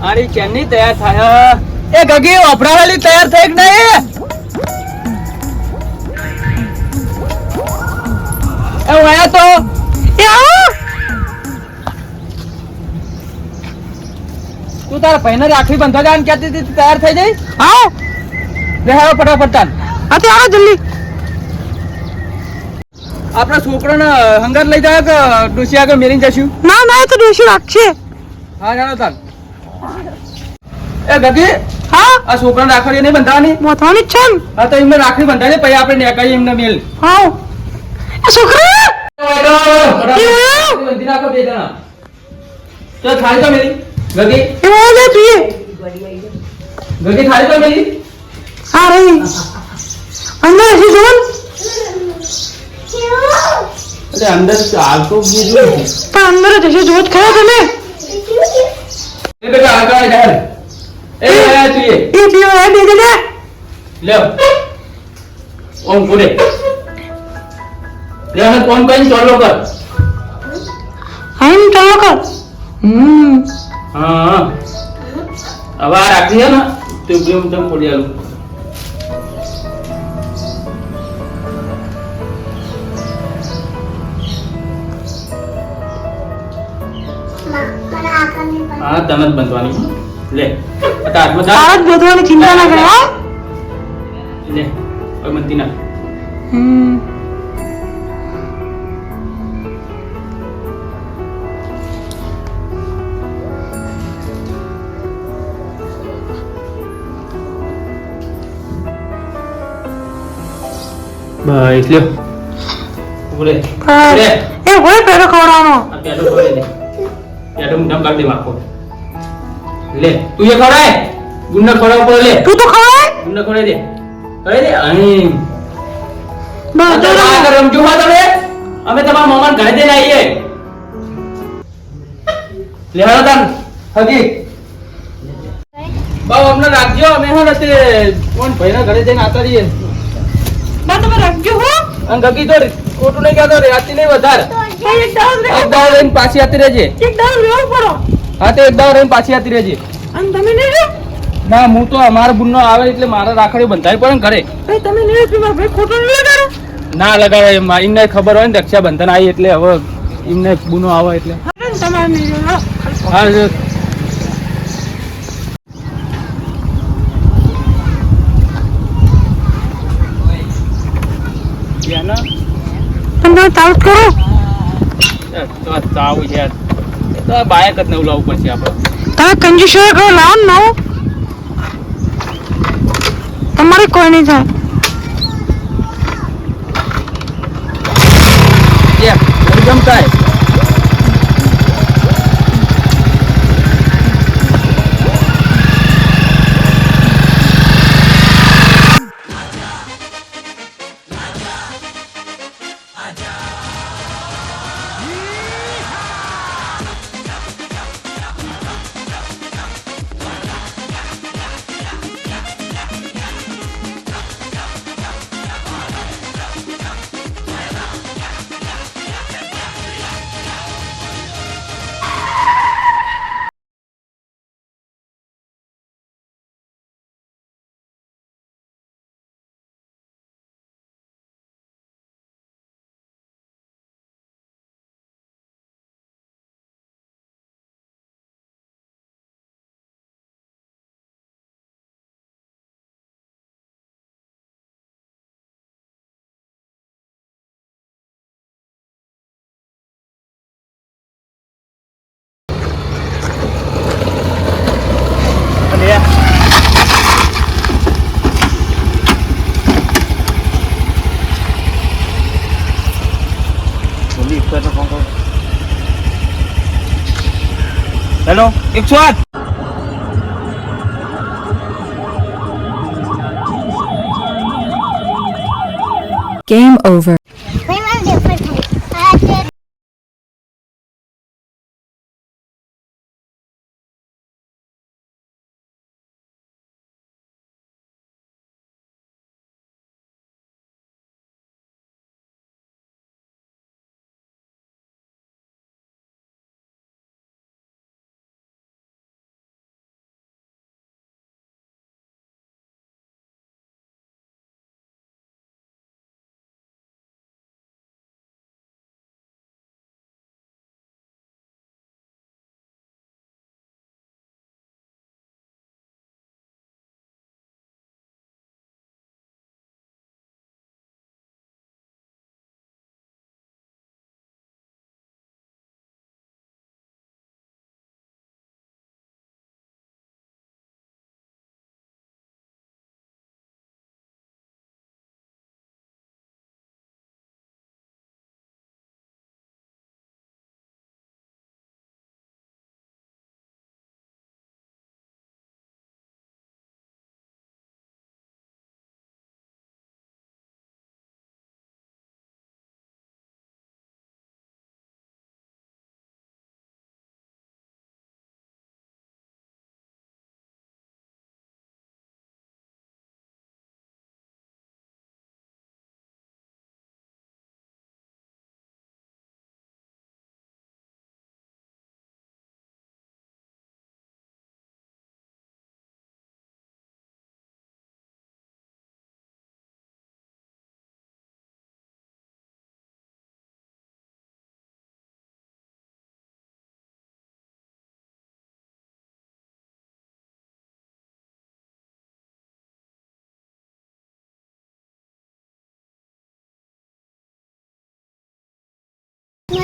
આરી કેની તૈયાર થાય એ ગગી વપરાવાલી તૈયાર થઈ કે નહીં એ વાયા તો તું તારા ભાઈને રાખડી બંધવા જવાનું કહેતી હતી તૈયાર થઈ જઈ હા દેખાડો ફટાફટ તાન હા તે આવો જલ્દી આપણા છોકરાને હંગાર લઈ જાય કે ડોસી આગળ મેરીને જશું ના ના તો ડોસી રાખશે હા જાણો તાન એ ગગી હા આ છોકરાને રાખડી નહીં બંધાવાની મોથવાની જ છે હા તો એમને રાખડી બંધાવી પછી આપણે નેકાઈ એમને મેલ હા એ છોકરા બંધી નાખો બે જણા તો થાળી તો મેલી ગગી એ ઓલે પીએ ગગી થાળી તો મેલી હા રહી અંદર હજી જોન અરે અંદર આગ તો ગીરું પણ અંદર જ હજી જોત ખરા તમે એ બેટા આગળ જા એ તું એ પીઓ એ દે દે લે ઓમ પૂરે લે ને કોમ કઈ ચાલો કર આમ ચાલો કર હા હવે આ રાખી ને તું કેમ તમ પડી આલું હા તને જ બંધવાની લે હાથમાં તાર જ બંધવાની ચિંતા ના કરે હા લે ઓય મંતી ના બસ લ્યો ઉરે ઉરે એ હોય પેરો ખવડાવવાનો આ પેરો ખવડાવી દે પેરો મુંડમ કાઢી દે માખો લે તું એ ખવડાય ગુંડા ખવડાવ પર લે તું તો ખવડાય ગુંડા ખવડાવી દે અહીં બસ તો આ રમજો હા તમે અમે તમારા મામાને ઘરે જઈને આવીએ લે હાલો તાન હગી બાવ અમને રાખજો અમે હા તે કોણ ભાઈના ઘરે જઈને આતા રહીએ બા તમે રાખજો હો અને ગગી તો ખોટું નહીં કહેતો રાતી નહીં વધાર એક દાવ રહીને પાછી આતી રહેજે એક દાવ લેવો પડો હા તો એક દાવ રહીને પાછી આતી રહેજે અને તમે નહીં રે ના હું તો અમારા બુનનો આવે એટલે મારા રાખડી બંધાવી પડે ને ઘરે ભાઈ તમે નહીં પીવા ભાઈ ખોટું નહીં લગાડો ના લગાડે એમને ખબર હોય ને રક્ષાબંધન આવી એટલે હવે એમને બુનો આવે એટલે તમારે નહીં હા તમે ચાલુ કરો તો ચાવું છે તો બાયક જ નવું લાવવું પડશે આપણે તમે કંજૂસો કરો લાવો ને નવું તમારે કોઈ નહીં થાય ગમતા હેલો 108 Game over.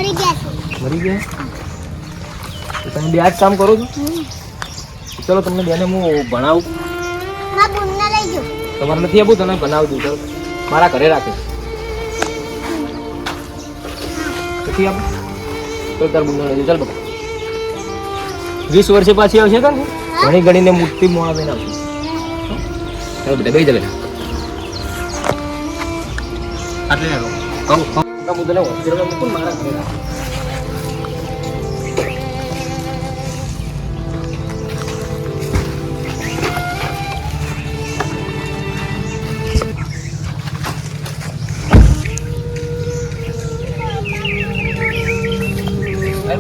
મરી ગયા છે. મરી ગયા તો તમે બે આ જ કામ કરો છો? ચલો તમને બેને હું ભણાવું. મારા બુનને લઈ જાઓ. તમારે નથી આપવું તને ભણાવી દઉં. ચલો મારા ઘરે રાખે નથી આપું તો તાર બુનને લઈ જાઉં. ચાલ બકા 20 વર્ષે પાછી આવશે કે ઘણી ઘણીને મૂર્તિ મોણા બેન આવશે. ચાલો બેટા ગઈ જાય આટલે રહો. હું તને હોસ્પિટલમાં મૂકું મારા ઘરે રાખ.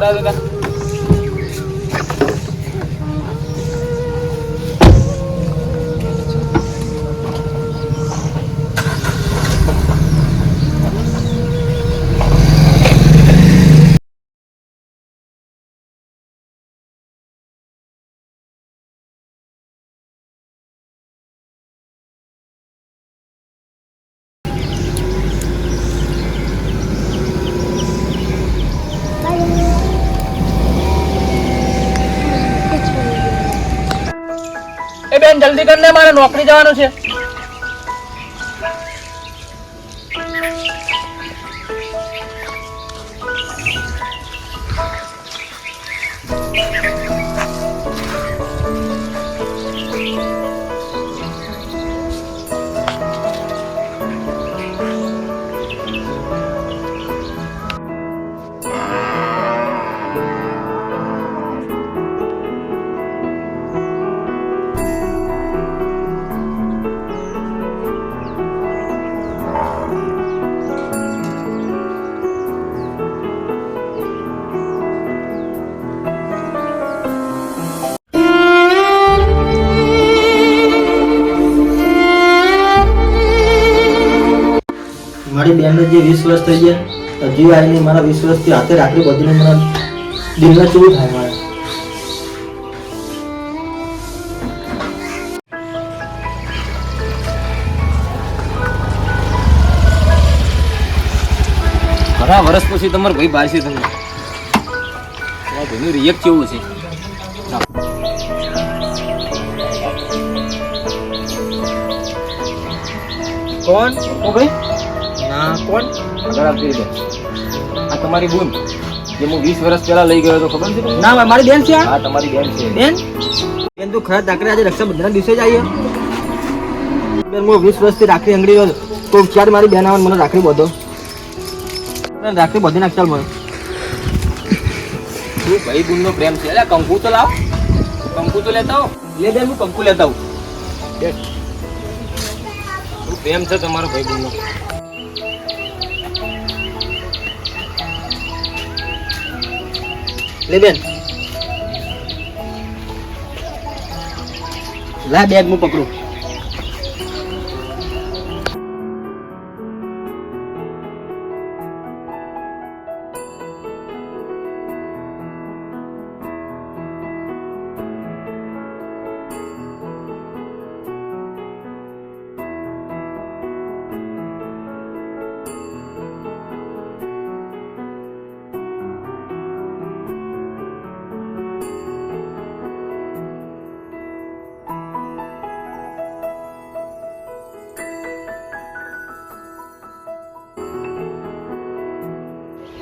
દાદા એ બેન જલ્દી કરને મારે નોકરી જવાનું છે. મારી બેનને જે 20 વર્ષ થઈ ગયા હજી આવીને મારા 20 વર્ષથી હાથે રાખડી બધીને મને દિલના ચૂરું થાય મારે. ઘણા વર્ષ પછી તમારો ભાઈ બહાર છે. તમને તમારા ભાઈનું રિએક્ટ કેવું છે? કોણ? ઓ ભાઈ ના કોણ? આગળ આપી દે. આ તમારી બુન જે હું 20 વર્ષ પહેલા લઈ ગયો હતો, ખબર છે તમને? ના મારી બેન છે. હા તમારી બેન છે. બેન બેન તું ખરા દાખલે આજે રક્ષાબંધનના દિવસે જ આવી બેન. હું 20 વર્ષથી રાખડી અંગડી રહ્યો તો ચાર મારી બેન આવે મને રાખડી બધો રાખડી બધી નાખ. ચાલ મને તું ભાઈ બુનનો પ્રેમ છે. અલ્યા કંકુ તો લાવ. કંકુ તો લેતા આવો. લે બેન હું કંકુ લેતા આવું. શું પ્રેમ છે તમારો ભાઈ બુનનો? લે બેન લા બેગ હું પકડું.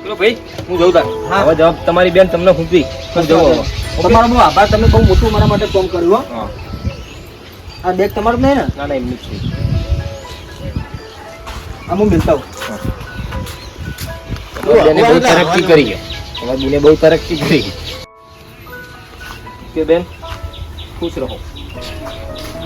ચલો ભાઈ હું જઉં તાર. હા. હવે જવાબ તમારી બેન તમને ખૂંપી. હું જઉં હવે. તમારો બહુ આભાર. તમે બહુ મોટું મારા માટે કામ કર્યું હો. હા. આ બેગ તમારું નહીં ને? ના ના એમની જ છે. આ હું મિલતા હું. તમારી બેને બહુ તરક્કી કરી છે. તમારી બેને બહુ તરક્કી કરી છે. કે બેન ખુશ રહો.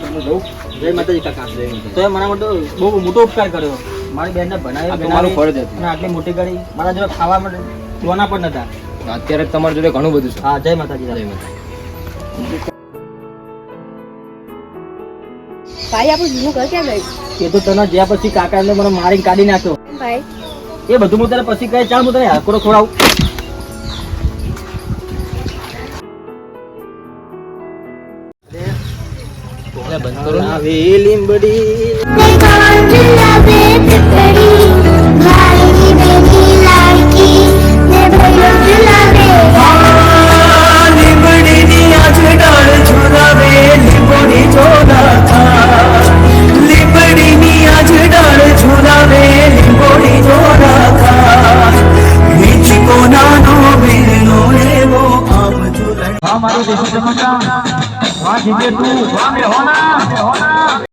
હું જઉં. જય માતાજી કાકા. તો એ મારા માટે બહુ મોટો ઉપકાર કર્યો. મારી બેનને આ ભણાવી તો મારું ફરજ હતું. અને આટલી મોટી ગાડી મારા જોડે ખાવા માટે દોના પણ નતા. અત્યારે તમારી જોડે ઘણું બધું છે. હા જય માતાજી. જય માતાજી. ભાઈ આપણું જૂનું ઘર ક્યાં ગયું? એ તો તને જ્યાં પછી કાકા એમને મને મારીને કાઢી નાખ્યો. ભાઈ એ બધું હું તને પછી કહે. ચાલ હું તને હાકોડો ખવડાવું. બંધ કરો ને. આવી લીંબડી ભાઈ મારું દેશી ચમચા વાહ જીગે તું વાહ મે હોના